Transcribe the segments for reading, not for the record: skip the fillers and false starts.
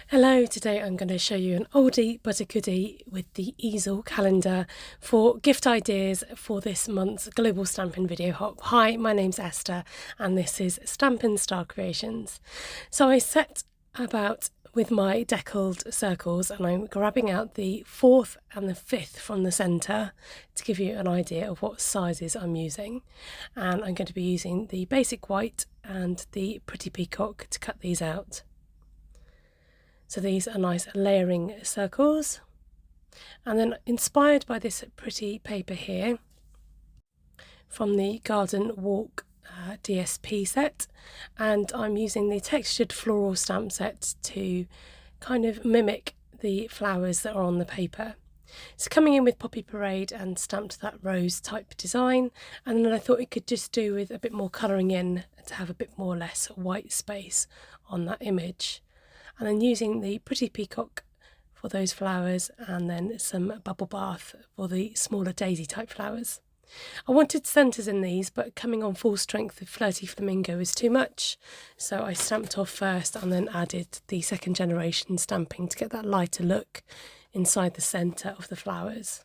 Hello, today I'm going to show you an oldie but a goodie with the EASEL calendar for gift ideas for this month's Global Stampin' Video Hop. Hi, my name's Esther and this is Stampin' Star Creations. So I set about with my deckled circles and I'm grabbing out the 4th and the 5th from the centre to give you an idea of what sizes I'm using. And I'm going to be using the basic white and the pretty peacock to cut these out. So these are nice layering circles, and then inspired by this pretty paper here from the Garden Walk DSP set, and I'm using the textured floral stamp set to kind of mimic the flowers that are on the paper. So coming in with Poppy Parade and stamped that rose type design, and then I thought it could just do with a bit more colouring in to have a bit more or less white space on that image. And then using the pretty peacock for those flowers and then some bubble bath for the smaller daisy type flowers. I wanted centres in these, but coming on full strength with Flirty Flamingo was too much, so I stamped off first and then added the second generation stamping to get that lighter look inside the centre of the flowers.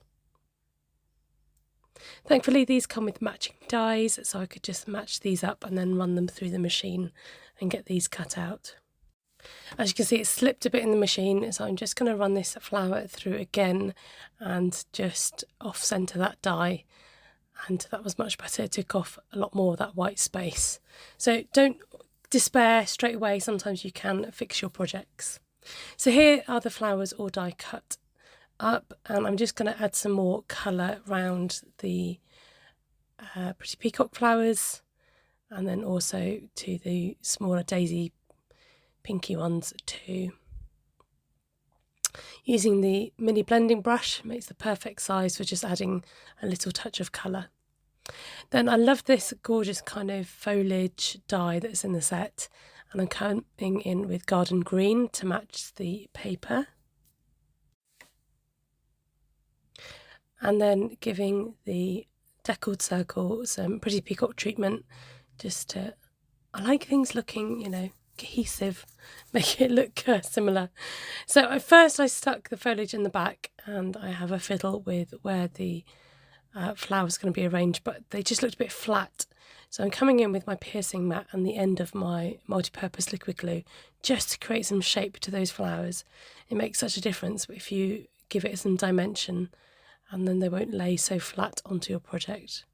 Thankfully these come with matching dies, so I could just match these up and then run them through the machine and get these cut out. As you can see, it slipped a bit in the machine, so I'm just going to run this flower through again and just off centre that die, and that was much better. It took off a lot more of that white space. So don't despair straight away, sometimes you can fix your projects. So here are the flowers all die cut up, and I'm just going to add some more colour around the pretty peacock flowers and then also to the smaller daisy pinky ones too. Using the mini blending brush makes the perfect size for just adding a little touch of colour. Then I love this gorgeous kind of foliage die that's in the set, and I'm coming in with garden green to match the paper. And then giving the deckled circle some pretty peacock treatment just to, I like things looking, cohesive, make it look similar. So at first I stuck the foliage in the back and I have a fiddle with where the flower's going to be arranged, but they just looked a bit flat. So I'm coming in with my piercing mat and the end of my multi-purpose liquid glue just to create some shape to those flowers. It makes such a difference if you give it some dimension, and then they won't lay so flat onto your project.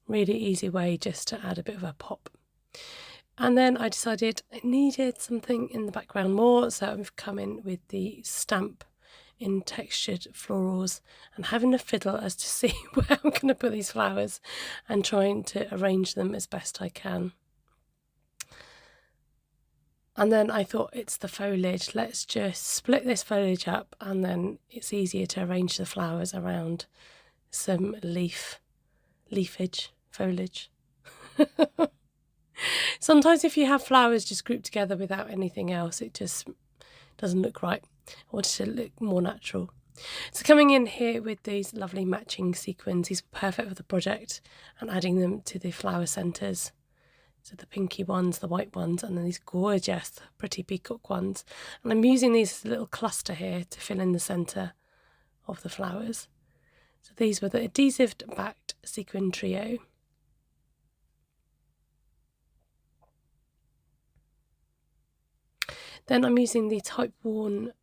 Really easy way just to add a bit of a pop. And then I decided I needed something in the background more, so I've come in with the stamp in textured florals and having a fiddle as to see where I'm going to put these flowers and trying to arrange them as best I can. And then I thought, it's the foliage, let's just split this foliage up and then it's easier to arrange the flowers around some leafage. Foliage. Sometimes if you have flowers just grouped together without anything else, it just doesn't look right. I want it to look more natural. So coming in here with these lovely matching sequins, these are perfect for the project, and adding them to the flower centres. So the pinky ones, the white ones, and then these gorgeous pretty peacock ones. And I'm using these as a little cluster here to fill in the centre of the flowers. So these were the adhesive backed sequin trio. Then I'm using the type-worn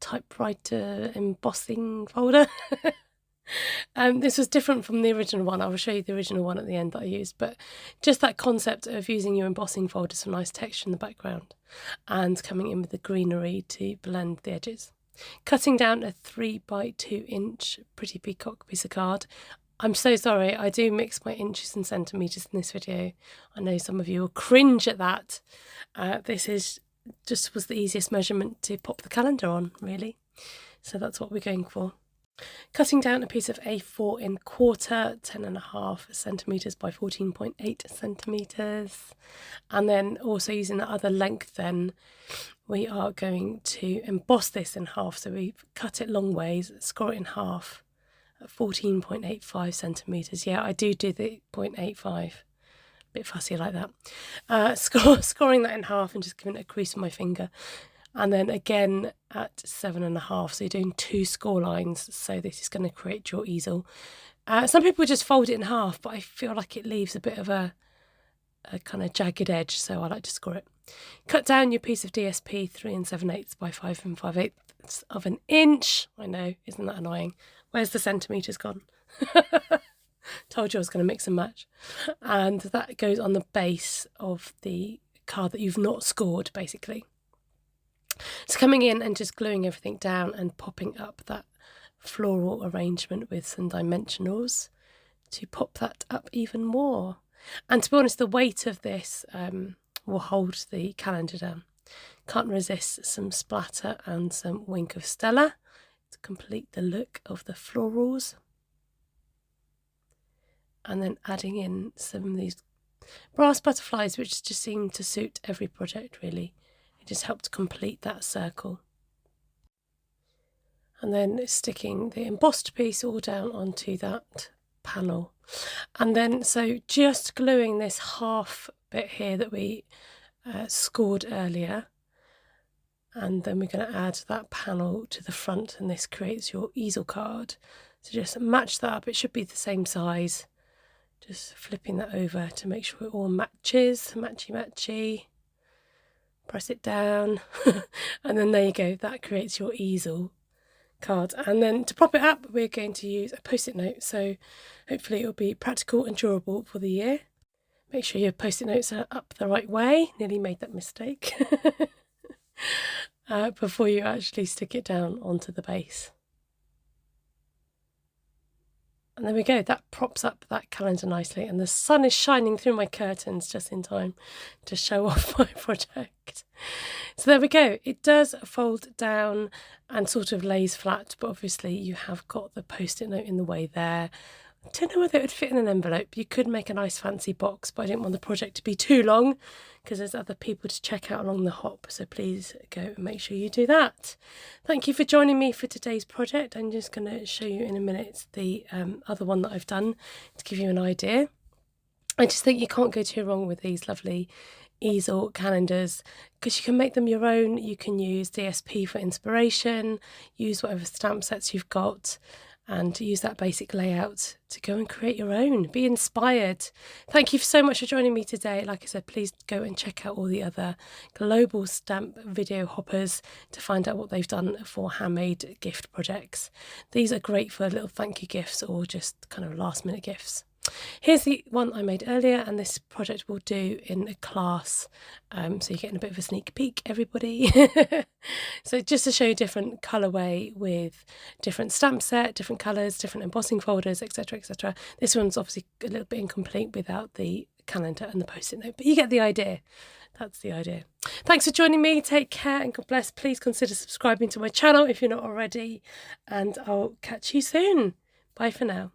typewriter embossing folder. This was different from the original one. I will show you the original one at the end that I used, but just that concept of using your embossing folder, some nice texture in the background, and coming in with the greenery to blend the edges. Cutting down a 3 by 2 inch pretty peacock piece of card. I'm so sorry, I do mix my inches and centimetres in this video. I know some of you will cringe at that. This is just was the easiest measurement to pop the calendar on, really. So that's what we're going for. Cutting down a piece of A4 in quarter, 10.5 centimetres by 14.8 centimetres. And then also using the other length, then we are going to emboss this in half. So we cut it long ways, score it in half at 14.85 centimetres. Yeah, I do the 0.85. bit fussy like that. Scoring that in half and just giving it a crease with my finger. And then again at 7.5, so you're doing 2 score lines. So this is going to create your easel. Some people just fold it in half, but I feel like it leaves a bit of a kind of jagged edge, so I like to score it. Cut down your piece of DSP 3 7/8 by 5 5/8 of an inch. I know, isn't that annoying? Where's the centimetres gone? Told you I was going to mix and match. And that goes on the base of the card that you've not scored, basically. So coming in and just gluing everything down and popping up that floral arrangement with some dimensionals to pop that up even more. And to be honest, the weight of this will hold the calendar down. Can't resist some splatter and some wink of Stella to complete the look of the florals. And then adding in some of these brass butterflies, which just seem to suit every project really. It just helped complete that circle. And then sticking the embossed piece all down onto that panel. And then so just gluing this half bit here that we scored earlier, and then we're going to add that panel to the front, and this creates your easel card. So just match that up. It should be the same size. Just flipping that over to make sure it all matches, matchy. Press it down, and then there you go. That creates your easel card. And then to prop it up, we're going to use a post-it note. So hopefully it will be practical and durable for the year. Make sure your post-it notes are up the right way. Nearly made that mistake. Before you actually stick it down onto the base. And there we go, that props up that calendar nicely, and the sun is shining through my curtains just in time to show off my project. So there we go, it does fold down and sort of lays flat, but obviously you have got the post-it note in the way there. I don't know whether it would fit in an envelope. You could make a nice fancy box, but I didn't want the project to be too long because there's other people to check out along the hop, so please go and make sure you do that. Thank you for joining me for today's project. I'm just going to show you in a minute the other one that I've done to give you an idea. I just think you can't go too wrong with these lovely easel calendars because you can make them your own. You can use DSP for inspiration, use whatever stamp sets you've got, and use that basic layout to go and create your own. Be inspired. Thank you so much for joining me today. Like I said, please go and check out all the other global stamp video hoppers to find out what they've done for handmade gift projects. These are great for little thank you gifts or just kind of last minute gifts. Here's the one I made earlier, and this project will do in a class, so you're getting a bit of a sneak peek, everybody. So just to show you different colourway with different stamp set, different colours, different embossing folders, etc, etc. This one's obviously a little bit incomplete without the calendar and the post-it note, but you get the idea. That's the idea. Thanks for joining me. Take care and God bless. Please consider subscribing to my channel if you're not already, and I'll catch you soon. Bye for now.